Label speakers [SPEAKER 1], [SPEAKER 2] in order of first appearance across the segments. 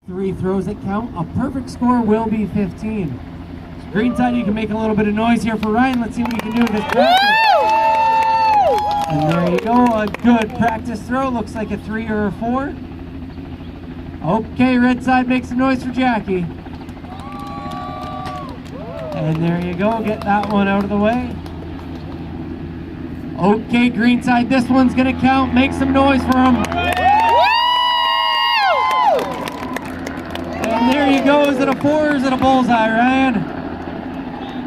[SPEAKER 1] 3 throws that count. A perfect score will be 15. Green side, you can make a little bit of noise here for Ryan. Let's see what he can do with this practice. And there you go, a good practice throw. Looks like a 3 or a 4. Okay, red side, make some noise for Jackie. And there you go, get that one out of the way. Okay, green side, this one's gonna count. Make some noise for him. And there you go, is it a 4 or is it a bullseye, Ryan?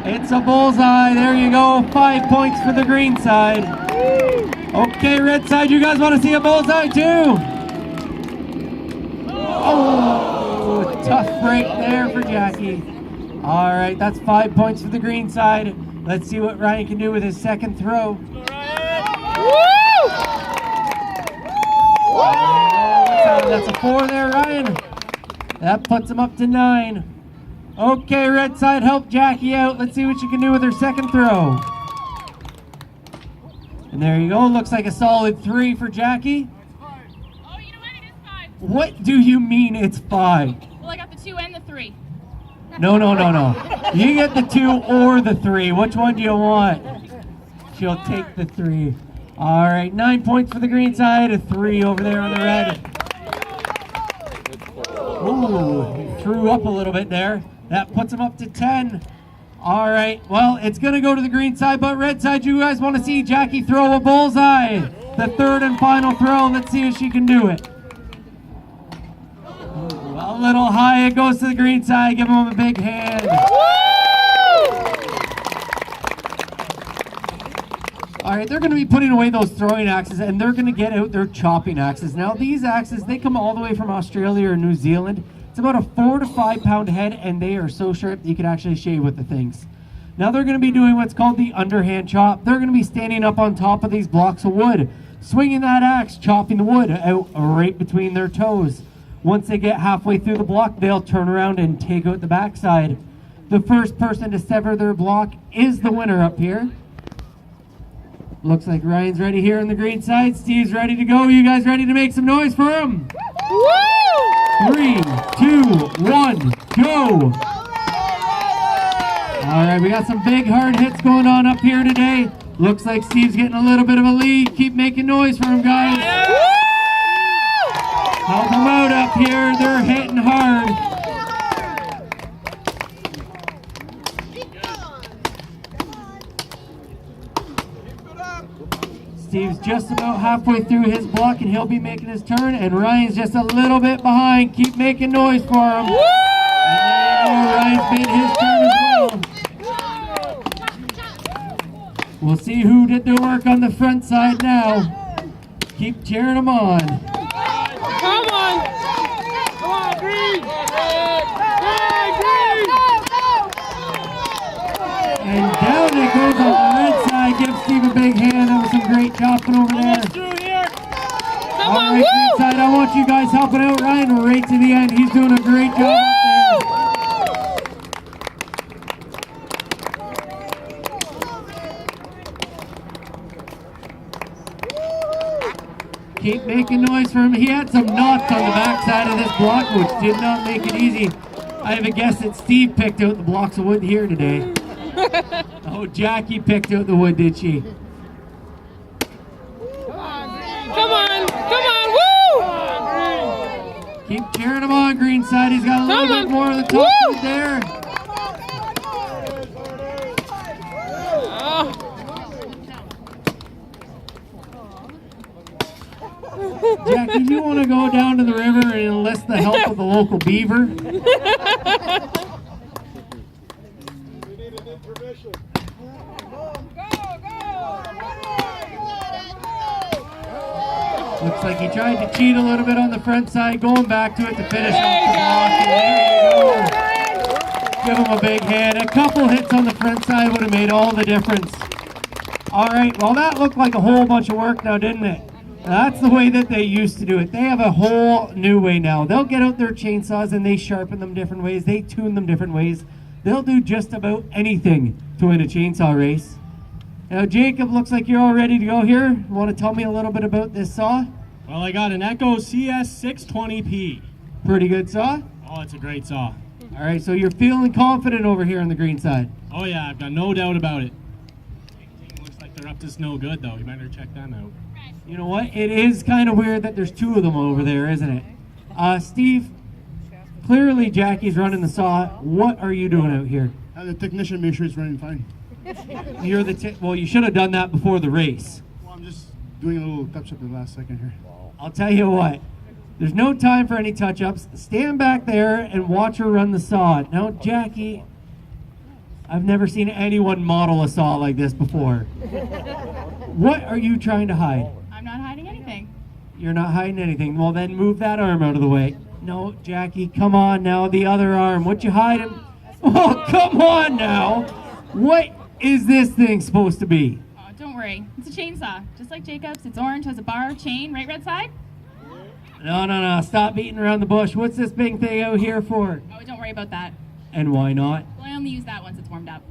[SPEAKER 1] It's a bullseye, there you go, 5 points for the green side. Okay, red side, you guys want to see a bullseye too? Oh, tough break there for Jackie. All right, that's 5 points for the green side. Let's see what Ryan can do with his second throw. That's a 4 there, Ryan. That puts him up to 9. Okay, red side, help Jackie out. Let's see what she can do with her second throw. And there you go, looks like a solid 3 for Jackie.
[SPEAKER 2] Oh, you know what, it is 5.
[SPEAKER 1] What do you mean it's 5?
[SPEAKER 2] Well, I got the 2 and the 3.
[SPEAKER 1] No. You get the 2 or the 3. Which one do you want? She'll take the 3. All right, 9 points for the green side, a 3 over there on the red. Ooh, threw up a little bit there. That puts him up to 10. All right, well, it's going to go to the green side, but red side, you guys want to see Jackie throw a bullseye. The third and final throw. Let's see if she can do it. Ooh, a little high. It goes to the green side. Give him a big hand. All right, they're going to be putting away those throwing axes, and they're going to get out their chopping axes. Now, these axes, they come all the way from Australia or New Zealand. It's about a 4 to 5 pound head, and they are so sharp that you can actually shave with the things. Now, they're going to be doing what's called the underhand chop. They're going to be standing up on top of these blocks of wood, swinging that axe, chopping the wood out right between their toes. Once they get halfway through the block, they'll turn around and take out the backside. The first person to sever their block is the winner up here. Looks like Ryan's ready here on the green side. Steve's ready to go. You guys ready to make some noise for him? 3, 2, 1, go! All right, we got some big hard hits going on up here today. Looks like Steve's getting a little bit of a lead. Keep making noise for him, guys. Help them out up here. They're hitting hard. Steve's just about halfway through his block and he'll be making his turn, and Ryan's just a little bit behind. Keep making noise for him. And Ryan's made his turn as well. We'll see who did the work on the front side now. Keep cheering them on.
[SPEAKER 3] Come on! Come on, Green!
[SPEAKER 1] And down it goes on the red side. Give Steve a big hand. That was some great chopping over there. All right, green side, I want you guys helping out Ryan right to the end. He's doing a great job up there. Keep making noise for him. He had some knots on the backside of this block, which did not make it easy. I have a guess that Steve picked out the blocks of wood here today. Oh, Jackie picked out the wood, did she?
[SPEAKER 3] Come on, woo!
[SPEAKER 1] Keep cheering him on, green side. He's got a little bit more of the top wood there. Jackie, do you want to go down to the river and enlist the help of the local beaver? Looks like he tried to cheat a little bit on the front side, going back to it to finish off the block. And there you go. Give him a big hand. A couple hits on the front side would have made all the difference. All right, well, that looked like a whole bunch of work now, didn't it? That's the way that they used to do it. They have a whole new way now. They'll get out their chainsaws and they sharpen them different ways. They tune them different ways. They'll do just about anything to win a chainsaw race. Now, Jacob, looks like you're all ready to go here. You want to tell me a little bit about this saw?
[SPEAKER 4] Well, I got an Echo CS 620P.
[SPEAKER 1] Pretty good saw?
[SPEAKER 4] Oh, it's a great saw.
[SPEAKER 1] All right, so you're feeling confident over here on the green side.
[SPEAKER 4] Oh yeah, I've got no doubt about it. Looks like they're up to no good though. You better check them out.
[SPEAKER 1] You know what? It is kind of weird that there's two of them over there, isn't it? Steve, clearly Jackie's running the saw. What are you doing out here?
[SPEAKER 5] The technician make sure it's running fine.
[SPEAKER 1] You're the well, you should have done that before the race.
[SPEAKER 5] Well, I'm just doing a little touch up the last second here.
[SPEAKER 1] I'll tell you what. There's no time for any touch-ups. Stand back there and watch her run the saw. Now, Jackie, I've never seen anyone model a saw like this before. What are you trying to hide?
[SPEAKER 2] I'm not hiding anything.
[SPEAKER 1] You're not hiding anything. Well, then move that arm out of the way. No, Jackie, come on now. The other arm. What you hiding? Oh, come on now. What is this thing supposed to be?
[SPEAKER 2] Oh, don't worry. It's a chainsaw. Just like Jacob's. It's orange, has a bar, chain, right, red side?
[SPEAKER 1] No. Stop beating around the bush. What's this big thing out here for?
[SPEAKER 2] Oh, don't worry about that.
[SPEAKER 1] And why not?
[SPEAKER 2] Well, I only use that once it's warmed up.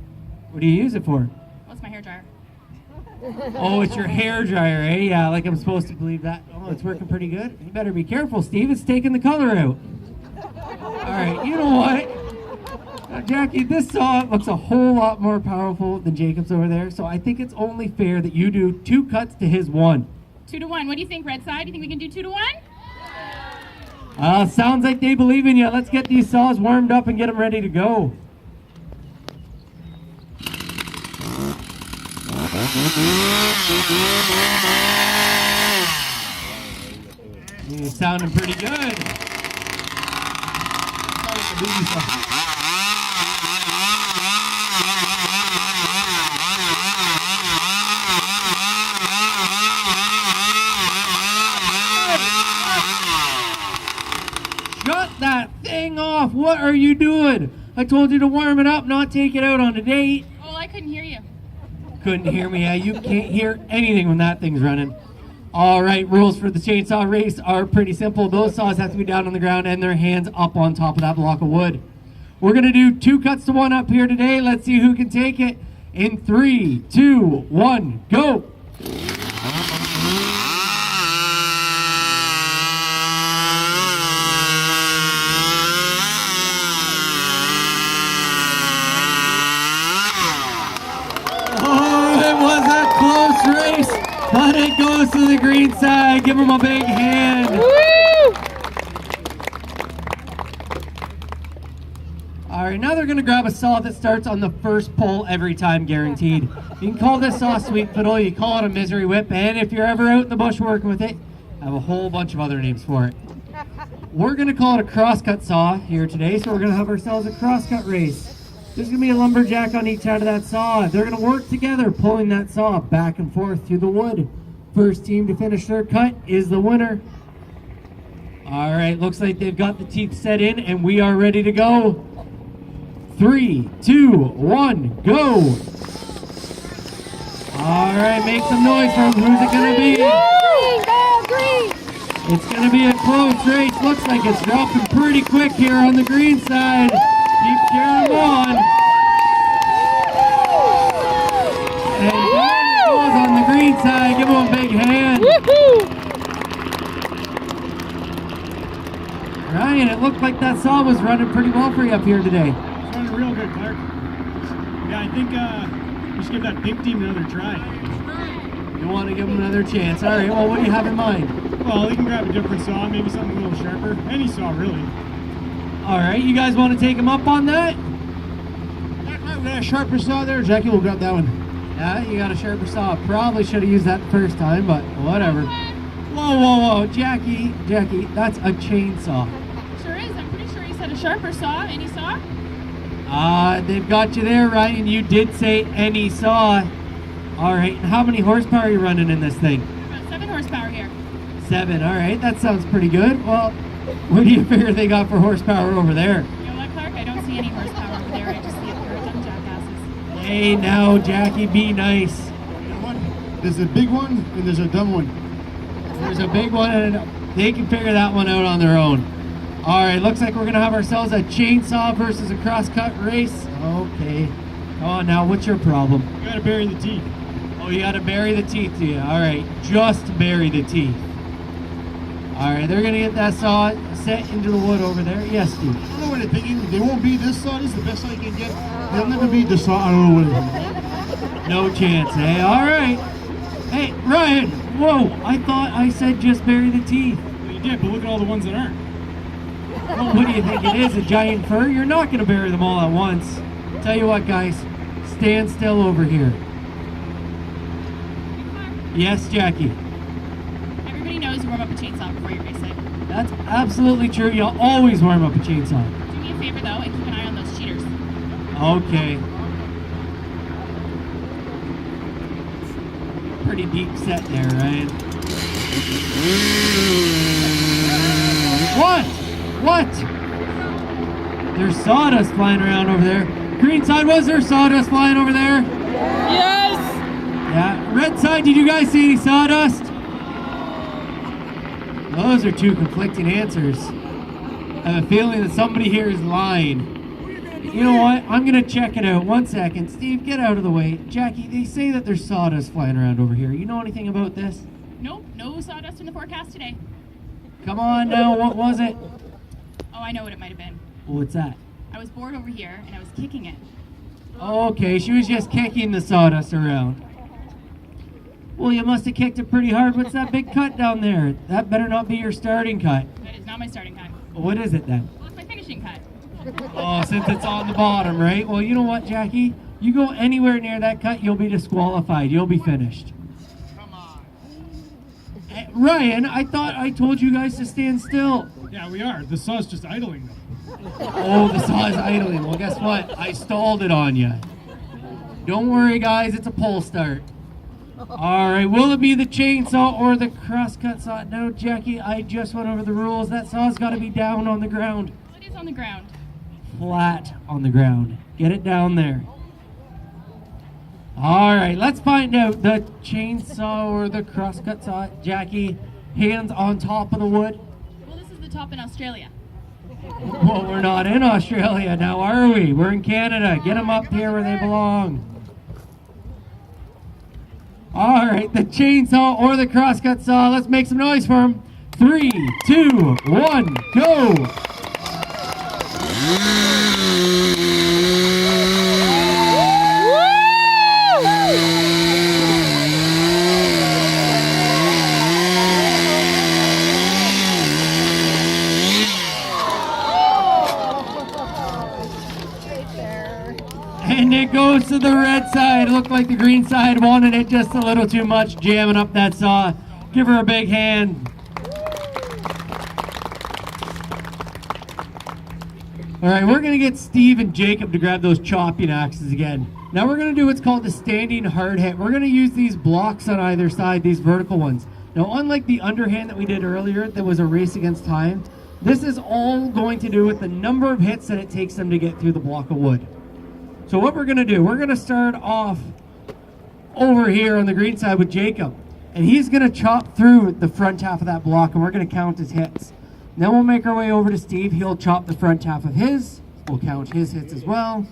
[SPEAKER 1] What do you use it for?
[SPEAKER 2] Well, it's my hair dryer.
[SPEAKER 1] Oh, it's your hair dryer, eh? Yeah, like I'm supposed to believe that. Oh, it's working pretty good. You better be careful, Steve. It's taking the color out. All right, you know what? Now, Jackie, this saw looks a whole lot more powerful than Jacob's over there, so I think it's only fair that you do 2 cuts to his 1.
[SPEAKER 2] 2 to 1. What do you think, red side? Do you think we can do 2 to 1?
[SPEAKER 1] Sounds like they believe in you. Let's get these saws warmed up and get them ready to go. You're sounding pretty good. Shut that thing off. What are you doing? I told you to warm it up, not take it out on a date.
[SPEAKER 2] Oh, I couldn't hear you.
[SPEAKER 1] Couldn't hear me. Yeah, you can't hear anything when that thing's running. All right, rules for the chainsaw race are pretty simple. Those saws have to be down on the ground and their hands up on top of that block of wood. We're going to do 2 cuts to 1 up here today. Let's see who can take it. In 3, 2, 1, go. But it goes to the green side. Give them a big hand.
[SPEAKER 3] Woo!
[SPEAKER 1] All right, now they're going to grab a saw that starts on the first pull every time, guaranteed. You can call this saw sweet fiddle. You call it a misery whip. And if you're ever out in the bush working with it, I have a whole bunch of other names for it. We're going to call it a crosscut saw here today, so we're going to have ourselves a crosscut race. There's going to be a lumberjack on each side of that saw. They're going to work together, pulling that saw back and forth through the wood. First team to finish their cut is the winner. All right, looks like they've got the teeth set in, and we are ready to go. 3, 2, 1, go. All right, make some noise for them. Who's it going to be? It's going to be a close race. Looks like it's dropping pretty quick here on the green side. Keep cheering them on. And there it goes on the green side. Give them a big hand. Ryan, it looked like that saw was running pretty well for you up here today.
[SPEAKER 4] It's running real good, Clark. Yeah, I think we should give that pink team another try.
[SPEAKER 1] You want to give them another chance. All right, well, what do you have in mind?
[SPEAKER 4] Well, they can grab a different saw, maybe something a little sharper. Any saw, really.
[SPEAKER 1] All right, you guys want to take them up on that?
[SPEAKER 5] We got a sharper saw there. Jackie will grab that one.
[SPEAKER 1] Yeah, you got a sharper saw. Probably should have used that the first time, but whatever. Whoa, Jackie, that's a chainsaw.
[SPEAKER 2] Sure is. I'm pretty sure you said a sharper saw. Any saw?
[SPEAKER 1] They've got you there, Ryan. You did say any saw. All right, and how many horsepower are you running in this thing?
[SPEAKER 2] About 7 horsepower here.
[SPEAKER 1] 7, all right, that sounds pretty good. Well, what do you figure they got for horsepower over there?
[SPEAKER 2] You know what, Clark? I don't see any horsepower over there. I just see a pair of dumb jackasses.
[SPEAKER 1] Hey, now, Jackie, be nice.
[SPEAKER 5] There's a big one and there's a dumb one.
[SPEAKER 1] There's a big one, and they can figure that one out on their own. All right, looks like we're going to have ourselves a chainsaw versus a cross-cut race. Okay. Come on now, what's your problem?
[SPEAKER 4] You gotta bury the teeth.
[SPEAKER 1] Oh, you got to bury the teeth, do you? All right, just bury the teeth. All right, they're gonna get that saw set into the wood over there. Yes, Steve.
[SPEAKER 5] I don't know what they're thinking. They won't beat this saw. This is the best saw you can get. They'll never beat the saw. I don't know what they're thinking.
[SPEAKER 1] No chance, eh? All right. Hey, Ryan. Whoa, I thought I said just bury the teeth.
[SPEAKER 4] Well, you did, but look at all the ones that aren't.
[SPEAKER 1] Well, what do you think it is, a giant fur? You're not gonna bury them all at once. Tell you what, guys, stand still over here. Yes, Jackie.
[SPEAKER 2] Everybody knows you warm up a chainsaw before you race it.
[SPEAKER 1] That's absolutely true. You'll always warm up a chainsaw.
[SPEAKER 2] Do me a favor though and keep an eye on those cheaters.
[SPEAKER 1] Okay. Pretty deep set there, Ryan. What? There's sawdust flying around over there. Green side, was there sawdust flying over there?
[SPEAKER 3] Yes!
[SPEAKER 1] Yeah. Red side, did you guys see any sawdust? Those are two conflicting answers. I have a feeling that somebody here is lying. You know what? I'm going to check it out. 1 second. Steve, get out of the way. Jackie, they say that there's sawdust flying around over here. You know anything about this?
[SPEAKER 2] Nope, no sawdust in the forecast today.
[SPEAKER 1] Come on now, what was it?
[SPEAKER 2] Oh, I know what it might have been.
[SPEAKER 1] What's that?
[SPEAKER 2] I was bored over here and I was kicking it.
[SPEAKER 1] Okay, she was just kicking the sawdust around. Well, you must have kicked it pretty hard. What's that big cut down there? That better not be your starting cut.
[SPEAKER 2] That is not my starting cut.
[SPEAKER 1] What is it then?
[SPEAKER 2] Well, it's my finishing cut.
[SPEAKER 1] Oh, since it's on the bottom, right? Well, you know what, Jackie? You go anywhere near that cut, you'll be disqualified. You'll be finished.
[SPEAKER 5] Come on.
[SPEAKER 1] Ryan, I thought I told you guys to stand still.
[SPEAKER 4] Yeah, we are. The saw's just idling them.
[SPEAKER 1] Oh, the saw is idling. Well, guess what? I stalled it on you. Don't worry, guys. It's a pull start. All right. Will it be the chainsaw or the crosscut saw? No, Jackie, I just went over the rules. That saw's got to be down on the ground.
[SPEAKER 2] Well, it is on the ground.
[SPEAKER 1] Flat on the ground. Get it down there. All right. Let's find out the chainsaw or the crosscut saw. Jackie, hands on top of the wood.
[SPEAKER 2] Well, this is the top in Australia.
[SPEAKER 1] Well, we're not in Australia now, are we? We're in Canada. Get them up here where they belong. All right, the chainsaw or the crosscut saw. Let's make some noise for them. 3, 2, 1, go. And it goes to the red side. It looked like the green side wanted it just a little too much, jamming up that saw. Give her a big hand. All right, we're going to get Steve and Jacob to grab those chopping axes again. Now we're going to do what's called the standing hard hit. We're going to use these blocks on either side, these vertical ones. Now, unlike the underhand that we did earlier, that was a race against time, this is all going to do with the number of hits that it takes them to get through the block of wood. So what we're going to do, we're going to start off over here on the green side with Jacob. And he's going to chop through the front half of that block, and we're going to count his hits. Then we'll make our way over to Steve. He'll chop the front half of his. We'll count his hits as well.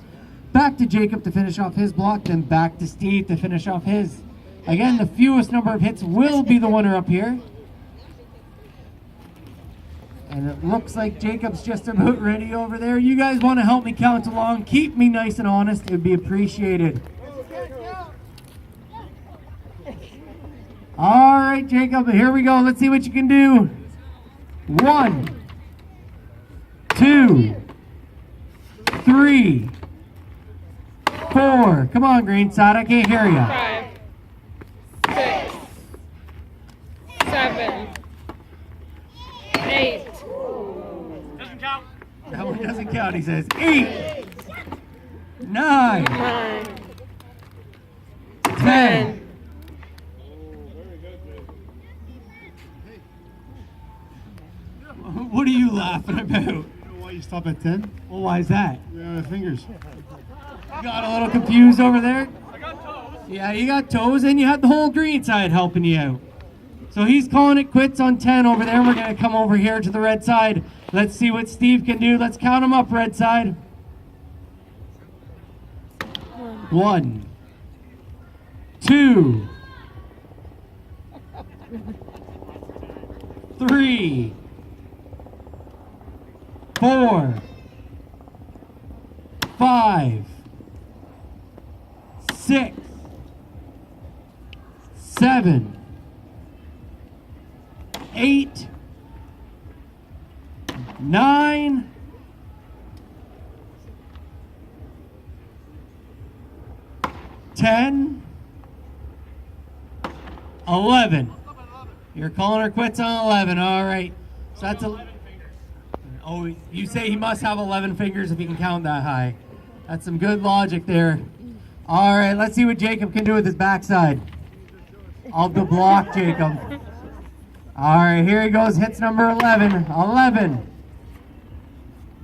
[SPEAKER 1] Back to Jacob to finish off his block, then back to Steve to finish off his. Again, the fewest number of hits will be the winner up here. And it looks like Jacob's just about ready over there. You guys want to help me count along? Keep me nice and honest. It would be appreciated. All right, Jacob, here we go. Let's see what you can do. 1, 2, 3, 4. Come on, green side. I can't hear you.
[SPEAKER 3] 5, 6, 7, 8.
[SPEAKER 1] That one doesn't count, he says. 8, 9,
[SPEAKER 3] 9,
[SPEAKER 1] 10. What are you laughing about?
[SPEAKER 5] You know why you stop at 10?
[SPEAKER 1] Well, why is that?
[SPEAKER 5] We have our fingers.
[SPEAKER 1] You got a little confused over there? I got toes. Yeah, you got toes, and you had the whole green side helping you out. So he's calling it quits on 10 over there. We're going to come over here to the red side. Let's see what Steve can do. Let's count him up, red side. 1, 2, 3, 4, 5, 6, 7, 8, 9, 10, 11. You're calling her quits on 11. All right. So that's a. Oh, you say he must have 11 fingers if he can count that high. That's some good logic there. All right, let's see what Jacob can do with his backside. Of the block, Jacob. All right, here he goes. Hits number 11. 11.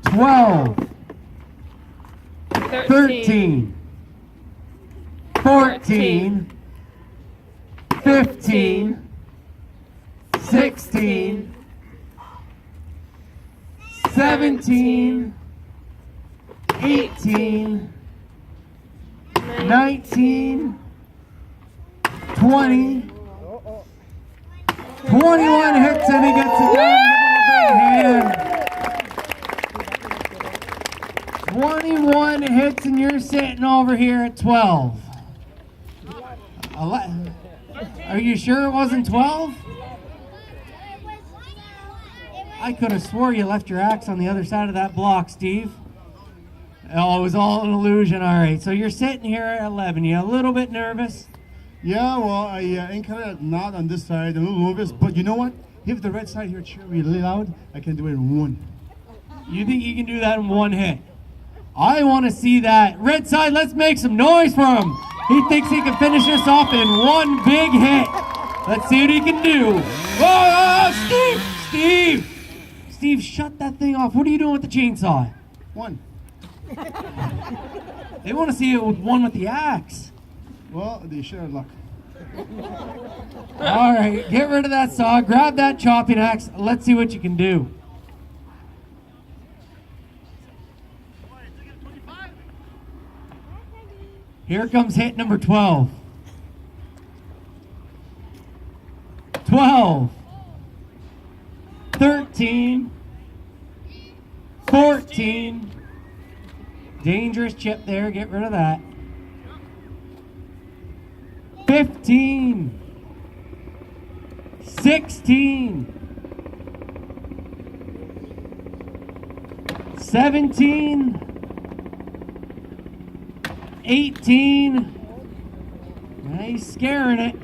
[SPEAKER 1] 12. 13. 14. 15. 16. 17. 18. 19. 20. 21 hits and he gets it done. Give him a big hand. 21 hits and you're sitting over here at 12. Are you sure it wasn't 12? I could have swore you left your axe on the other side of that block, Steve. Oh, it was all an illusion. All right, so you're sitting here at 11. You a little bit nervous?
[SPEAKER 5] Yeah, well, I ain't kind of not on this side, a little nervous, but you know what? If the red side here cheer really loud, I can do it in one.
[SPEAKER 1] You think you can do that in one hit? I want to see that. Red side, let's make some noise for him. He thinks he can finish this off in one big hit. Let's see what he can do. Oh, Steve! Steve, shut that thing off. What are you doing with the chainsaw?
[SPEAKER 5] One.
[SPEAKER 1] They want to see it with one with the axe.
[SPEAKER 5] Well, they share luck.
[SPEAKER 1] All right, get rid of that saw. Grab that chopping axe. Let's see what you can do. Here comes hit number 12. 12. 13. 14. Dangerous chip there. Get rid of that. 15. 16. 17. 18. He's scaring it.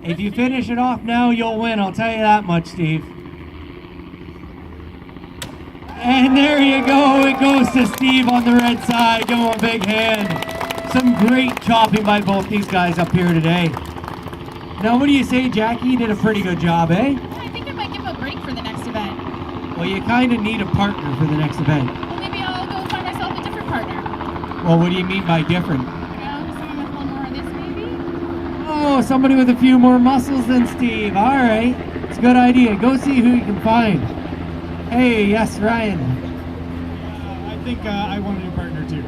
[SPEAKER 1] If you finish it off now, you'll win. I'll tell you that much, Steve. And there you go. It goes to Steve on the red side. Give him a big hand. Some great chopping by both these guys up here today. Now, what do you say, Jackie? You did a pretty good job, eh?
[SPEAKER 2] I think I might give him a break for the next event.
[SPEAKER 1] Well, you kind of need a partner for the next event.
[SPEAKER 2] Well, maybe I'll go find myself a different partner.
[SPEAKER 1] Well, what do you mean by different?
[SPEAKER 2] Someone with a little more of this, maybe?
[SPEAKER 1] Oh, somebody with a few more muscles than Steve. All right. It's a good idea. Go see who you can find. Hey, yes, Ryan.
[SPEAKER 4] I think I want a new partner too.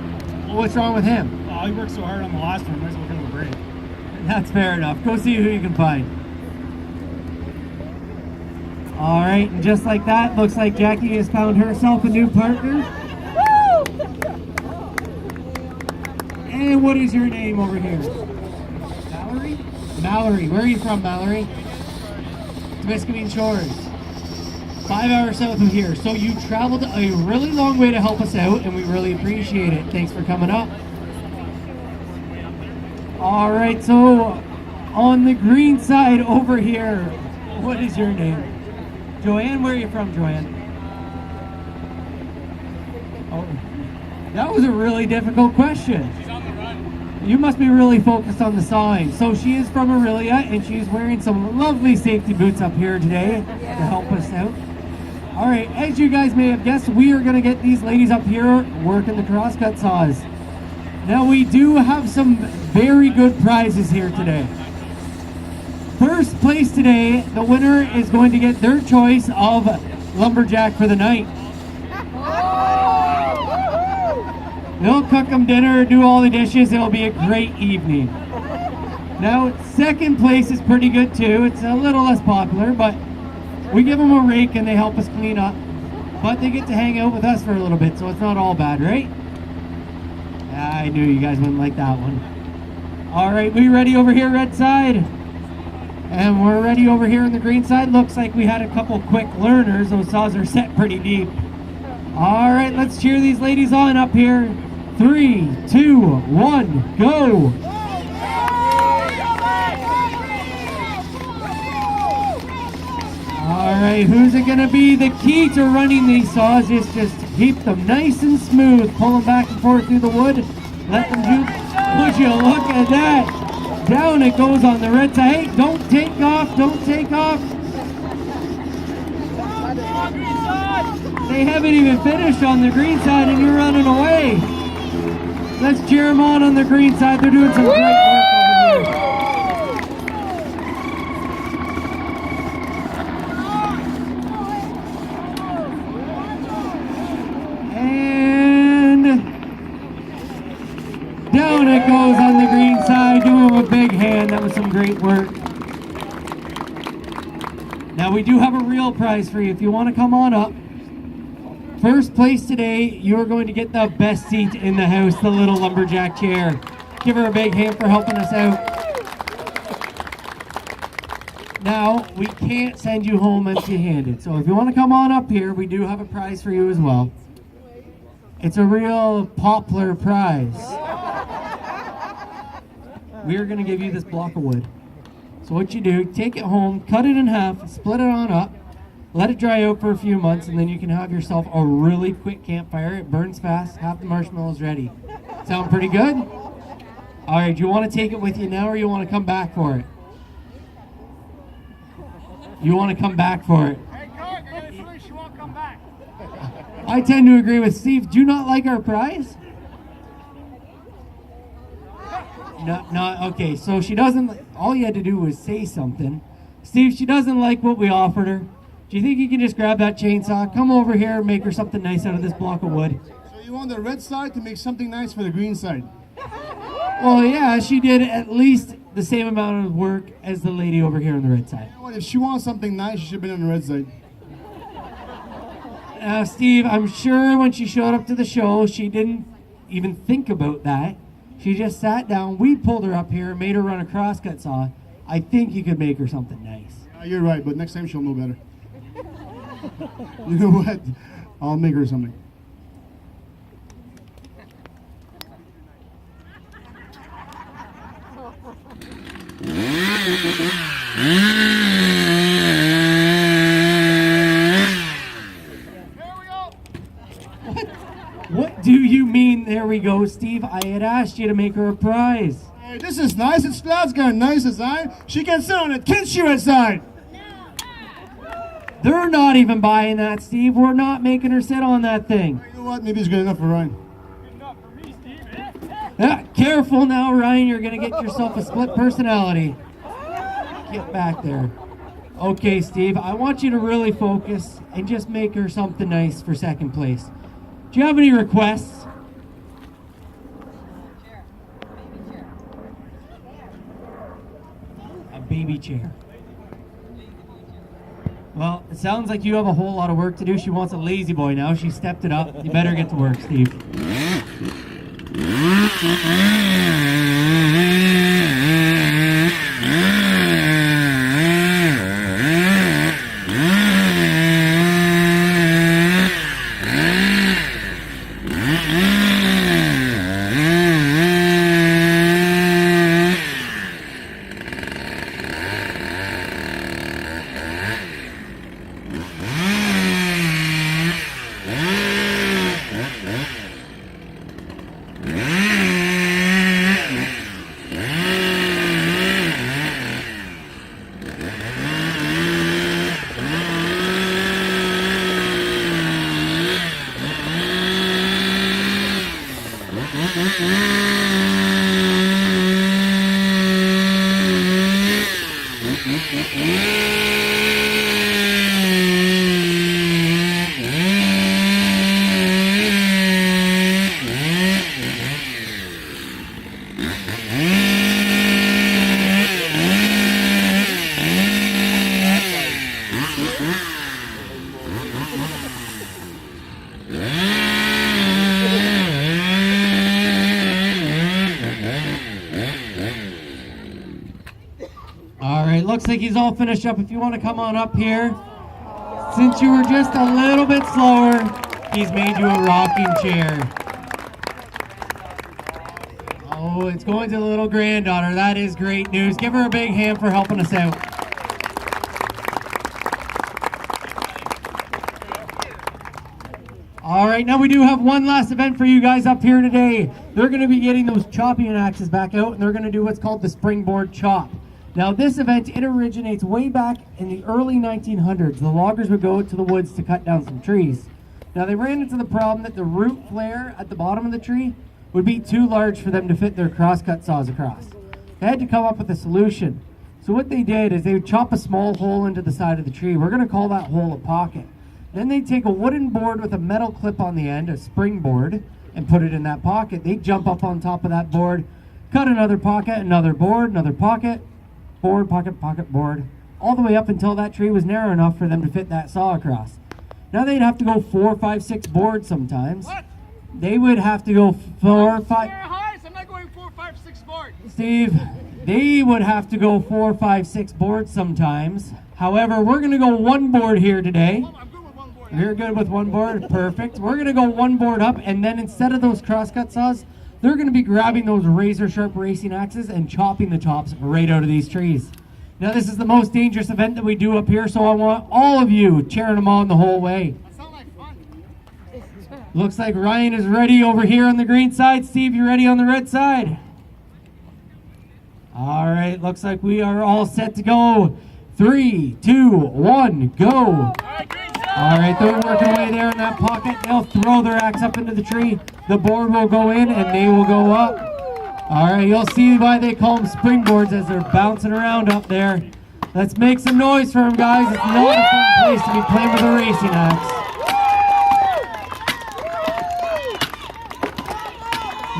[SPEAKER 1] Well, what's wrong with him?
[SPEAKER 4] Oh, he worked so hard on the last one, might as well give him a break.
[SPEAKER 1] That's fair enough. Go see who you can find. All right, and just like that, looks like Jackie has found herself a new partner. And what is your name over here? Mallory? Mallory. Where are you from, Mallory? Kapuskasing Shores. 5 hours south of here. So you traveled a really long way to help us out, and we really appreciate it. Thanks for coming up. All right, so on the green side over here, what is your name? Joanne, where are you from, Joanne? Oh, that was a really difficult question.
[SPEAKER 4] She's on the run.
[SPEAKER 1] You must be really focused on the sawing. So she is from Aurelia, and she's wearing some lovely safety boots up here today to help us out. All right, as you guys may have guessed, we are going to get these ladies up here working the crosscut saws. Now we do have some very good prizes here today. First place today, the winner is going to get their choice of lumberjack for the night. They'll cook them dinner, do all the dishes. It'll be a great evening. Now, second place is pretty good too. It's a little less popular, but we give them a rake and they help us clean up. But they get to hang out with us for a little bit, so it's not all bad, right? I knew you guys wouldn't like that one. All right, we ready over here, red side? And we're ready over here on the green side. Looks like we had a couple quick learners. Those saws are set pretty deep. All right, let's cheer these ladies on up here. 3, 2, 1, go! All right, who's it gonna be? The key to running these saws is just keep them nice and smooth. Pull them back and forth through the wood. Let them do. Would you look at that? Down it goes on the red side. Hey, don't take off, don't take off. They haven't even finished on the green side and you're running away. Let's cheer them on the green side. They're doing some great work over here. And down it goes on the green side. Give them a big hand. That was some great work. Now we do have a real prize for you if you want to come on up. First place today, you're going to get the best seat in the house, the little lumberjack chair. Give her a big hand for helping us out. Now, we can't send you home empty-handed, so if you want to come on up here, we do have a prize for you as well. It's a real poplar prize. We are going to give you this block of wood. So what you do, take it home, cut it in half, split it on up, let it dry out for a few months, and then you can have yourself a really quick campfire. It burns fast, have the marshmallows ready. Sound pretty good? All right, do you want to take it with you now or you want to come back for it? You want to come back for it?
[SPEAKER 5] Hey, Clark, you're going to finish. You won't come back.
[SPEAKER 1] I tend to agree with Steve. Do you not like our prize? No, okay, so she doesn't, all you had to do was say something. Steve, she doesn't like what we offered her. Do you think you can just grab that chainsaw, come over here and make her something nice out of this block of wood?
[SPEAKER 5] So you want the red side to make something nice for the green side?
[SPEAKER 1] Well, yeah, she did at least the same amount of work as the lady over here on the red side.
[SPEAKER 5] You know what? If she wants something nice, she should have been on the red side.
[SPEAKER 1] Now, Steve, I'm sure when she showed up to the show, she didn't even think about that. She just sat down, we pulled her up here and made her run a crosscut saw. I think you could make her something nice.
[SPEAKER 5] You're right, but next time she'll know better. You know what? I'll make her something.
[SPEAKER 1] What do you mean, there we go, Steve? I had asked you to make her a prize.
[SPEAKER 5] Hey, this is nice. It's got a nice design. She can sit on it. Can she red side?
[SPEAKER 1] They're not even buying that, Steve. We're not making her sit on that thing.
[SPEAKER 5] You know what? Maybe it's good enough for Ryan.
[SPEAKER 1] Yeah, careful now, Ryan. You're going to get yourself a split personality. Get back there. Okay, Steve, I want you to really focus and just make her something nice for second place. Do you have any requests? A baby chair. Well, it sounds like you have a whole lot of work to do. She wants a lazy boy now. She stepped it up. You better get to work, Steve. Looks like he's all finished up. If you want to come on up here. Since you were just a little bit slower, he's made you a rocking chair. Oh, it's going to the little granddaughter. That is great news. Give her a big hand for helping us out. All right, now we do have one last event for you guys up here today. They're going to be getting those chopping axes back out, and they're going to do what's called the springboard chop. Now this event, it originates way back in the early 1900s. The loggers would go out to the woods to cut down some trees. Now they ran into the problem that the root flare at the bottom of the tree would be too large for them to fit their crosscut saws across. They had to come up with a solution. So what they did is they would chop a small hole into the side of the tree. We're going to call that hole a pocket. Then they'd take a wooden board with a metal clip on the end, a springboard, and put it in that pocket. They'd jump up on top of that board, cut another pocket, another board, another pocket, board, pocket, pocket, board, all the way up until that tree was narrow enough for them to fit that saw across. Now they'd have to go 4, 5, 6 boards sometimes.
[SPEAKER 6] What?
[SPEAKER 1] They would have to go 4, 5...
[SPEAKER 6] I'm not going 4, 5, 6 boards.
[SPEAKER 1] Steve, they would have to go 4, 5, 6 boards sometimes. However, we're going to go one board here today.
[SPEAKER 6] I'm good with one board.
[SPEAKER 1] You're good with one board? Perfect. We're going to go one board up, and then instead of those crosscut saws, they're going to be grabbing those razor sharp racing axes and chopping the tops right out of these trees. Now this is the most dangerous event that we do up here, so I want all of you cheering them on the whole way.
[SPEAKER 6] That sounds like fun.
[SPEAKER 1] Looks like Ryan is ready over here on the green side. Steve, you ready on the red side? All right, looks like we are all set to go. 3, 2, 1, go. All right, they're working away there in that pocket. They'll throw their axe up into the tree. The board will go in and they will go up. All right, you'll see why they call them springboards as they're bouncing around up there. Let's make some noise for them, guys. It's not a fun place to be playing with a racing axe.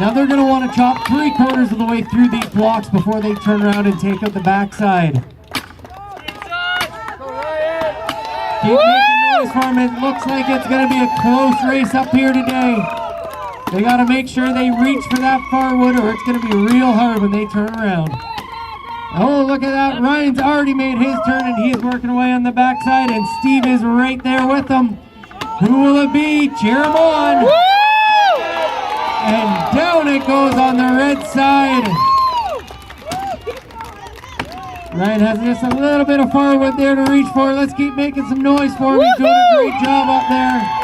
[SPEAKER 1] Now they're going to want to chop 3/4 of the way through these blocks before they turn around and take out the backside. Keep making noise for them. It looks like it's going to be a close race up here today. They got to make sure they reach for that far wood or it's going to be real hard when they turn around. Oh, look at that. Ryan's already made his turn and he's working away on the backside, and Steve is right there with him. Who will it be? Cheer him on. And down it goes on the red side. Ryan has just a little bit of firewood there to reach for. Let's keep making some noise for him. He's doing a great job up there.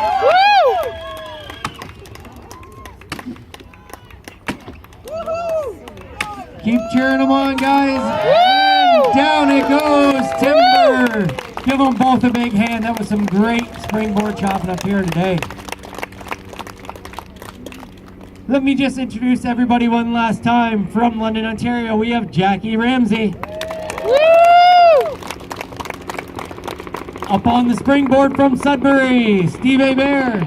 [SPEAKER 1] Keep cheering them on, guys. And down it goes, Timber. Give them both a big hand. That was some great springboard chopping up here today. Let me just introduce everybody one last time. From London, Ontario, we have Jackie Ramsey. Up on the springboard from Sudbury, Steve Bear.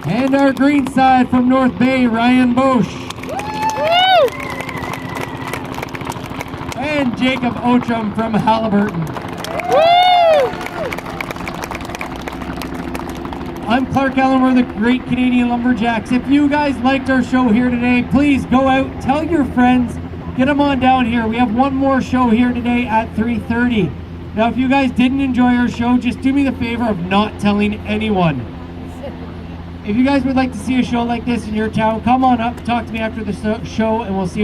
[SPEAKER 1] And our green side from North Bay, Ryan Bosch. And Jacob Outram from Halliburton. I'm Clark Allen, we're the Great Canadian Lumberjacks. If you guys liked our show here today, please go out, tell your friends, get them on down here. We have one more show here today at 3:30. Now, if you guys didn't enjoy our show, just do me the favor of not telling anyone. If you guys would like to see a show like this in your town, come on up, talk to me after the show, and we'll see you.